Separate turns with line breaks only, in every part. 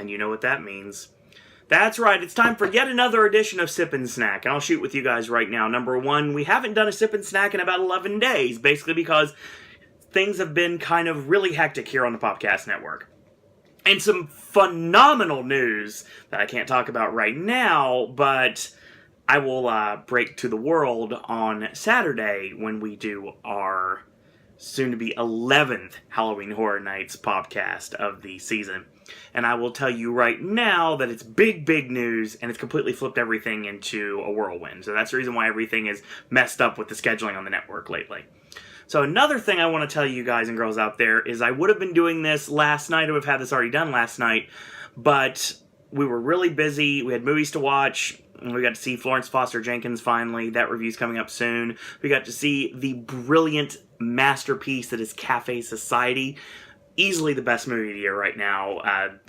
And you know what that means. That's right, it's time for yet another edition of Sip and Snack, and I'll shoot with you guys right now. Number one, we haven't done a Sip and Snack in about 11 days, basically because things have been kind of really hectic here on the Podcast Network. And some phenomenal news that I can't talk about right now, but I will break to the world on Saturday when we do our soon-to-be 11th Halloween Horror Nights podcast of the season. And I will tell you right now that it's big, big news, and it's completely flipped everything into a whirlwind. So that's the reason why everything is messed up with the scheduling on the network lately. So another thing I want to tell you guys and girls out there is I would have been doing this last night. I would have had this already done last night, but we were really busy. We had movies to watch. We got to see Florence Foster Jenkins finally. That review's coming up soon. We got to see the brilliant masterpiece that is Cafe Society. Easily the best movie of the year right now.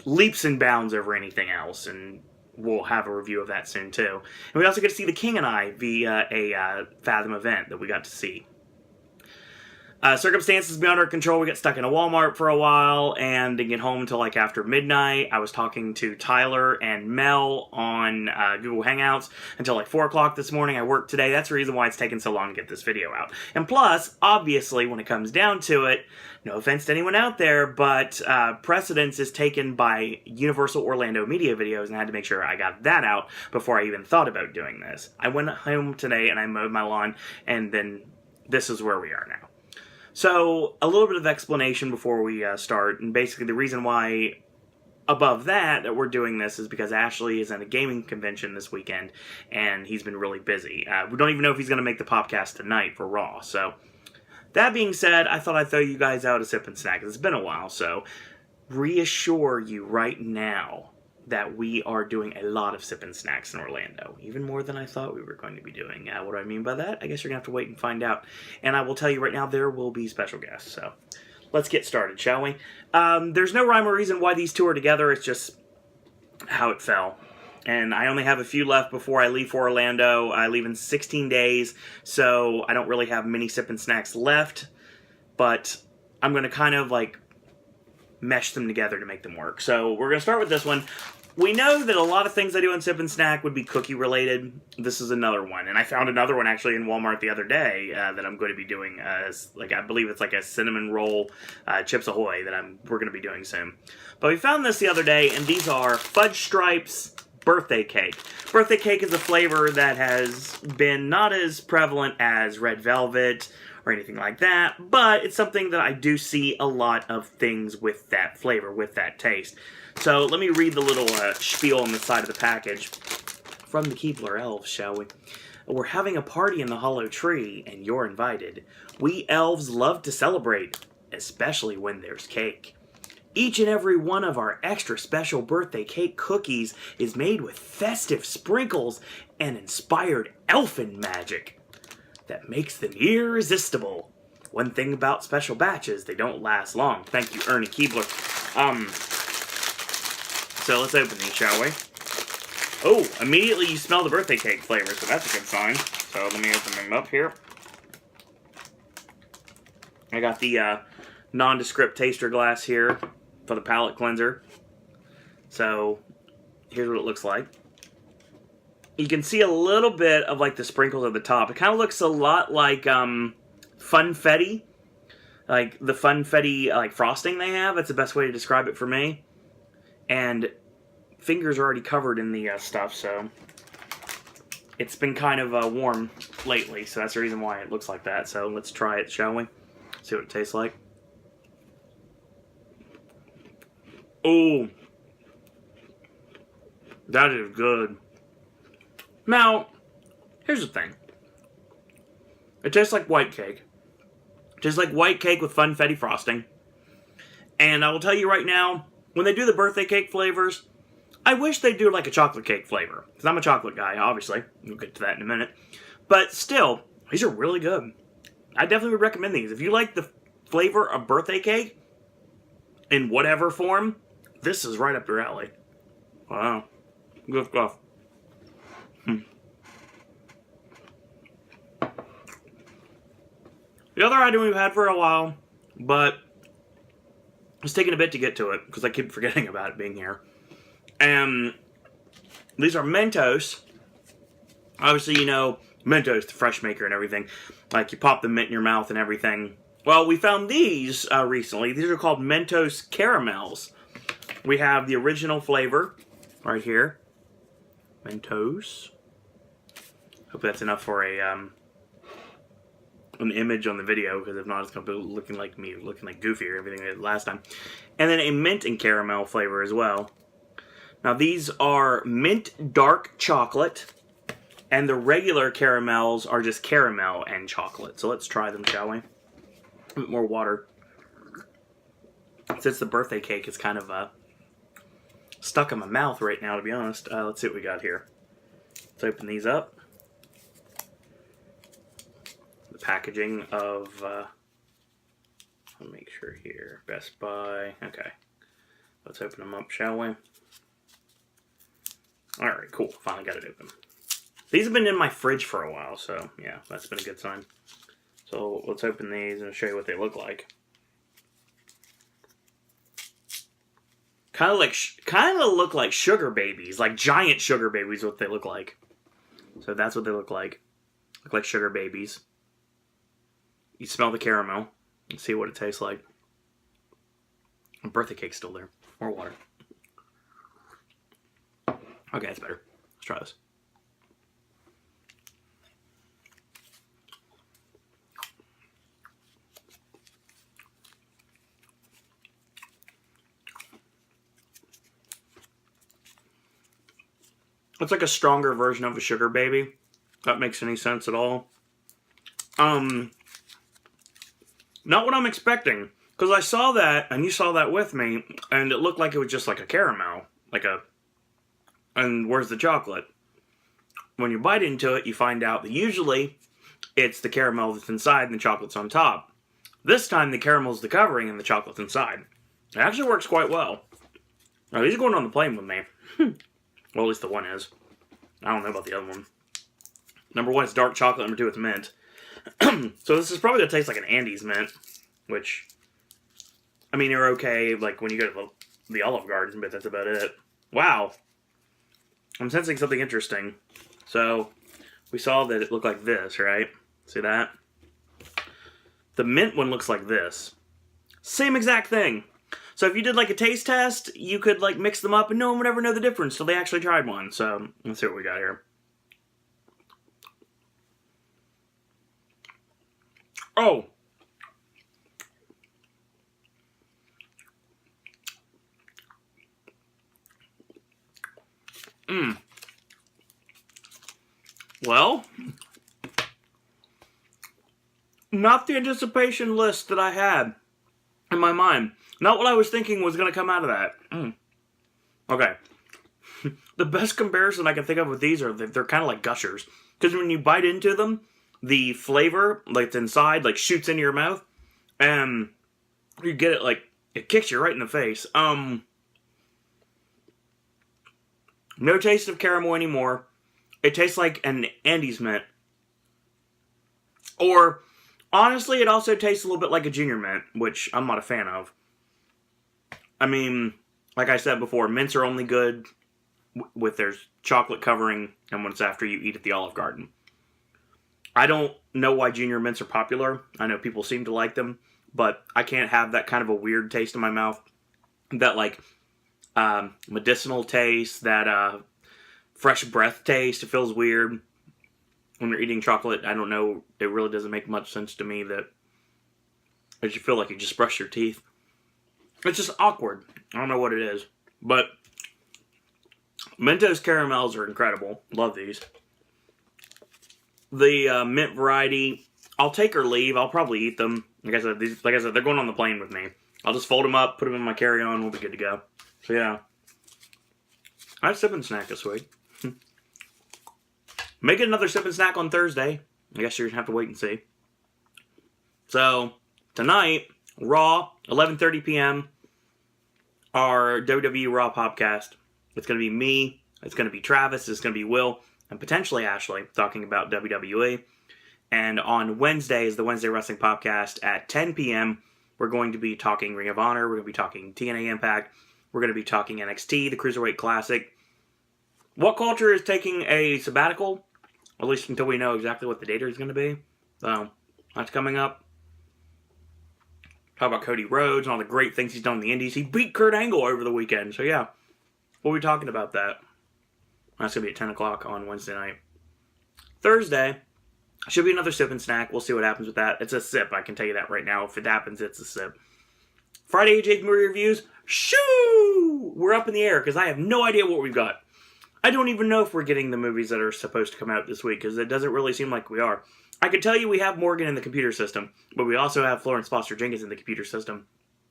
Leaps and bounds over anything else, and we'll have a review of that soon too. And we also get to see The King and I via a Fathom event that we got to see. Circumstances beyond our control. We got stuck in a Walmart for a while and didn't get home until like after midnight. I was talking to Tyler and Mel on Google Hangouts until like 4 o'clock this morning. I worked today. That's the reason why it's taken so long to get this video out. And plus, obviously, when it comes down to it, no offense to anyone out there, but precedence is taken by Universal Orlando Media Videos, and I had to make sure I got that out before I even thought about doing this. I went home today and I mowed my lawn, and then this is where we are now. So, a little bit of explanation before we start, and basically the reason why above that we're doing this is because Ashley is at a gaming convention this weekend, and he's been really busy. We don't even know if he's going to make the podcast tonight for Raw, so that being said, I thought I'd throw you guys out a Sip and Snack. It's been a while, so reassure you right now that we are doing a lot of Sip and Snacks in Orlando. Even more than I thought we were going to be doing. What do I mean by that? I guess you're going to have to wait and find out. And I will tell you right now, there will be special guests. So let's get started, shall we? There's no rhyme or reason why these two are together. It's just how it fell. And I only have a few left before I leave for Orlando. I leave in 16 days, so I don't really have many Sip and Snacks left. But I'm going to kind of like mesh them together to make them work. So we're going to start with this one. We know that a lot of things I do on Sip and Snack would be cookie related. This is another one. And I found another one actually in Walmart the other day that I'm going to be doing. Like I believe it's like a cinnamon roll Chips Ahoy that we're going to be doing soon. But we found this the other day, and these are Fudge Stripes Birthday Cake. Birthday Cake is a flavor that has been not as prevalent as Red Velvet or anything like that, but it's something that I do see a lot of things with that flavor, with that taste. So let me read the little spiel on the side of the package. From the Keebler elves, shall we? We're having a party in the hollow tree, and you're invited. We elves love to celebrate, especially when there's cake. Each and every one of our extra special birthday cake cookies is made with festive sprinkles and inspired elfin magic that makes them irresistible. One thing about special batches, they don't last long. Thank you, Ernie Keebler. So let's open these, shall we? Oh, immediately you smell the birthday cake flavor, so that's a good sign. So let me open them up here. I got the nondescript taster glass here for the palate cleanser. So here's what it looks like. You can see a little bit of like the sprinkles at the top. It kind of looks a lot like Funfetti. Like the Funfetti like frosting they have. That's the best way to describe it for me. And fingers are already covered in the stuff, so it's been kind of warm lately, so that's the reason why it looks like that. So let's try it, shall we? See what it tastes like. Oh, that is good. Now, here's the thing. It tastes like white cake. It tastes like white cake with Funfetti frosting. And I will tell you right now, when they do the birthday cake flavors, I wish they'd do like a chocolate cake flavor. Because I'm a chocolate guy, obviously. We'll get to that in a minute. But still, these are really good. I definitely would recommend these. If you like the flavor of birthday cake, in whatever form, this is right up your alley. Wow. Good stuff. The other item we've had for a while, but it's taking a bit to get to it, because I keep forgetting about it being here, And these are Mentos. Obviously, you know, Mentos, the fresh maker and everything. Like, you pop the mint in your mouth and everything. Well, we found these recently. These are called Mentos Caramels. We have the original flavor right here. Mentos. Hope that's enough for a an image on the video, because if not, it's going to be looking like me, looking like Goofy or everything I did last time. And then a mint and caramel flavor as well. Now, these are mint dark chocolate, and the regular caramels are just caramel and chocolate. So let's try them, shall we? A bit more water. Since the birthday cake is kind of stuck in my mouth right now, to be honest. Let's see what we got here. Let's open these up. The packaging of, I'll make sure here, Best Buy. Okay. Let's open them up, shall we? Alright, cool. Finally got it open. These have been in my fridge for a while, so yeah, that's been a good sign. So let's open these and show you what they look like. Kind of look like sugar babies, like giant sugar babies. What they look like. So that's what they look like. Look like sugar babies. You smell the caramel and see what it tastes like. The birthday cake's still there. More water. Okay, that's better. Let's try this. It's like a stronger version of a sugar baby. If that makes any sense at all. Not what I'm expecting. Because I saw that, and you saw that with me, and it looked like it was just like a caramel. And where's the chocolate? When you bite into it, you find out that usually it's the caramel that's inside and the chocolate's on top. This time, the caramel's the covering and the chocolate's inside. It actually works quite well. Now, these are going on the plane with me. Well, at least the one is. I don't know about the other one. Number one is dark chocolate. Number two, it's mint. So this is probably going to taste like an Andes mint. Which, I mean, you're okay like when you go to the Olive Garden, but that's about it. Wow. I'm sensing something interesting. So, we saw that it looked like this, right? See that? The mint one looks like this. Same exact thing. So if you did like a taste test, you could like mix them up and no one would ever know the difference till they actually tried one. So let's see what we got here. Oh. Well, not the anticipation list that I had in my mind. Not what I was thinking was going to come out of that. Okay. The best comparison I can think of with these are they're kind of like gushers. Because when you bite into them, the flavor, like it's inside, like shoots into your mouth. And you get it like, it kicks you right in the face. No taste of caramel anymore. It tastes like an Andes mint. Or, honestly, it also tastes a little bit like a Junior Mint, which I'm not a fan of. I mean, like I said before, mints are only good with their chocolate covering and when it's after you eat at the Olive Garden. I don't know why Junior Mints are popular. I know people seem to like them, but I can't have that kind of a weird taste in my mouth. That, like, medicinal taste, that fresh breath taste. It feels weird when you're eating chocolate. I don't know. It really doesn't make much sense to me that you feel like you just brush your teeth. It's just awkward. I don't know what it is. But Mentos Caramels are incredible. Love these. The mint variety, I'll take or leave. I'll probably eat them. Like I said, they're going on the plane with me. I'll just fold them up, put them in my carry-on, we'll be good to go. So yeah. I had Sip and Snack this week. Make it another Sip and Snack on Thursday. I guess you're going to have to wait and see. So, tonight, Raw, 11:30 p.m., our WWE Raw podcast. It's going to be me, it's going to be Travis, it's going to be Will, and potentially Ashley, talking about WWE. And on Wednesday is the Wednesday Wrestling Podcast at 10 p.m., we're going to be talking Ring of Honor, we're going to be talking TNA Impact, We're going to be talking NXT, the Cruiserweight Classic. What Culture is taking a sabbatical, at least until we know exactly what the date is going to be. So, that's coming up. Talk about Cody Rhodes and all the great things he's done in the Indies. He beat Kurt Angle over the weekend. So, yeah, we'll be talking about that. That's going to be at 10 o'clock on Wednesday night. Thursday, should be another sip and snack. We'll see what happens with that. It's a sip, I can tell you that right now. If it happens, it's a sip. Friday, AJ's movie reviews. Shoo! We're up in the air because I have no idea what we've got. I don't even know if we're getting the movies that are supposed to come out this week because it doesn't really seem like we are. I can tell you we have Morgan in the computer system, but we also have Florence Foster Jenkins in the computer system.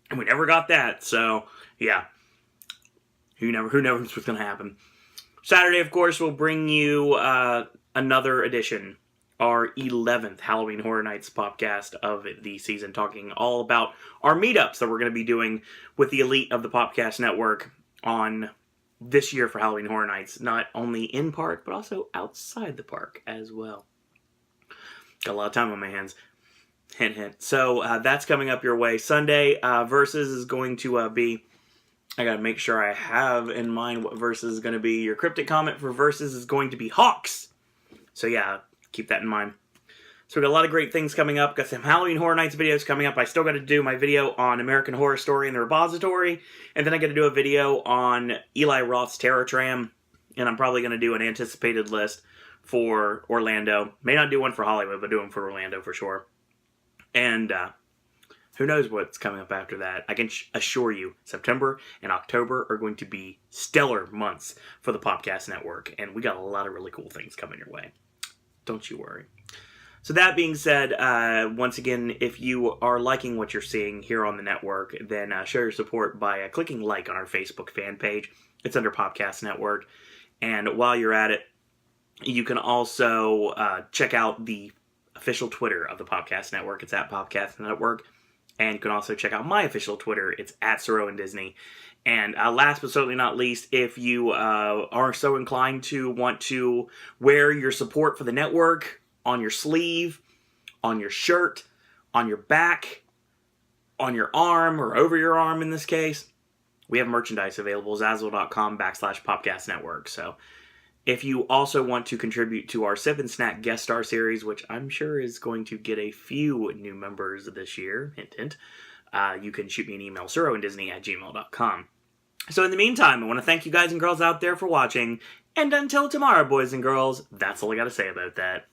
And we never got that, so yeah. Who knows what's going to happen. Saturday, of course, we'll bring you another edition, our 11th Halloween Horror Nights podcast of the season, talking all about our meetups that we're going to be doing with the elite of the Popcast Network on this year for Halloween Horror Nights. Not only in park, but also outside the park as well. Got a lot of time on my hands. Hint, hint. So that's coming up your way. Sunday, Versus is going to be... I gotta make sure I have in mind what Versus is going to be. Your cryptic comment for Versus is going to be Hawks. So yeah, keep that in mind. So we got a lot of great things coming up. Got some Halloween Horror Nights videos coming up. I still got to do my video on American Horror Story and the Repository. And then I got to do a video on Eli Roth's Terror Tram. And I'm probably going to do an anticipated list for Orlando. May not do one for Hollywood, but do one for Orlando for sure. And who knows what's coming up after that. I can assure you, September and October are going to be stellar months for the Popcast Network. And we got a lot of really cool things coming your way. Don't you worry. So that being said, once again, if you are liking what you're seeing here on the network, then show your support by clicking like on our Facebook fan page. It's under Popcast Network. And while you're at it, you can also check out the official Twitter of the Popcast Network. It's at Popcast Network. And you can also check out my official Twitter. It's at SirOwenDisney. And last but certainly not least, if you are so inclined to want to wear your support for the network on your sleeve, on your shirt, on your back, on your arm, or over your arm in this case, we have merchandise available, Zazzle.com/Popcast Network. So if you also want to contribute to our Sip and Snack Guest Star Series, which I'm sure is going to get a few new members this year, hint, hint, you can shoot me an email, SirOwenDisney@gmail.com. So in the meantime, I want to thank you guys and girls out there for watching. And until tomorrow, boys and girls, that's all I got to say about that.